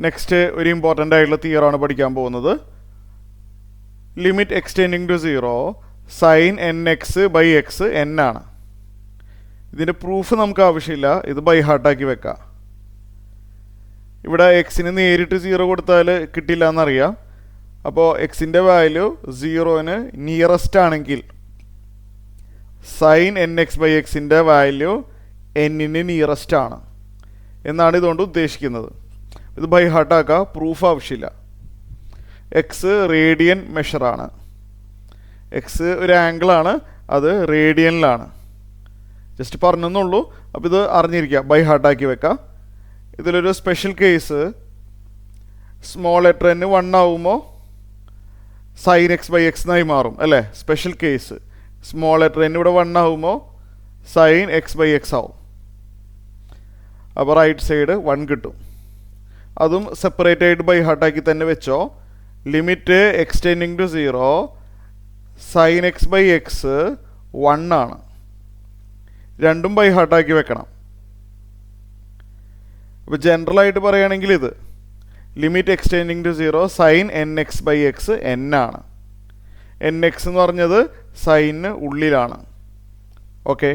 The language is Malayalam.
നെക്സ്റ്റ് ഒരു ഇമ്പോർട്ടൻ്റ് ആയിട്ടുള്ള തിയറാണ് പഠിക്കാൻ പോകുന്നത്. Limit x tending to 0 sine n x by x n ആണ്. ഇതിൻ്റെ പ്രൂഫ് നമുക്ക് ആവശ്യമില്ല, ഇത് ബൈ ഹാർട്ടാക്കി വെക്കാം. ഇവിടെ എക്സിന് നേരിട്ട് 0 കൊടുത്താൽ കിട്ടില്ല എന്നറിയാം. അപ്പോൾ എക്സിൻ്റെ വാല്യൂ 0ന് നിയറസ്റ്റ് ആണെങ്കിൽ സൈൻ എൻ എക്സ് ബൈ എക്സിൻ്റെ വാല്യൂ എന്നിന് നിയറസ്റ്റ് ആണ് എന്നാണ് ഇതുകൊണ്ട് ഉദ്ദേശിക്കുന്നത്. ഇത് ബൈ ഹാർട്ടാക്കുക, പ്രൂഫ് ആവശ്യമില്ല. എക്സ് റേഡിയൻ മെഷറാണ്. എക്സ് ഒരു ആംഗിളാണ്, അത് റേഡിയനിലാണ്. ജസ്റ്റ് പറഞ്ഞെന്നുള്ളൂ. അപ്പോൾ ഇത് അറിഞ്ഞിരിക്കുക, ബൈ ഹാർട്ടാക്കി വെക്കാം. ഇതിലൊരു special case, small letter n 1 ആവുമ്പോൾ സൈൻ എക്സ് ബൈ എക്സ് എന്നായി മാറും അല്ലേ. Special case, small letter n ഇവിടെ 1 ആവുമ്പോൾ സൈൻ എക്സ് ബൈ എക്സ് ആവും. അപ്പോൾ റൈറ്റ് സൈഡ് 1 കിട്ടും. അതും സെപ്പറേറ്റ് ആയിട്ട് ബൈ ഹാർട്ടാക്കി തന്നെ വെച്ചോ. Limit x tending to 0 sine x by x 1 ആണ്. രണ്ടും ബൈ ഹാർട്ടാക്കി വെക്കണം. അപ്പോൾ ജനറലായിട്ട് പറയുകയാണെങ്കിൽ ഇത് limit x tending to 0 sine n x by x n ആണ്. എൻ എക്സ് എന്ന് പറഞ്ഞത് സൈനിന് ഉള്ളിലാണ്. ഓക്കെ.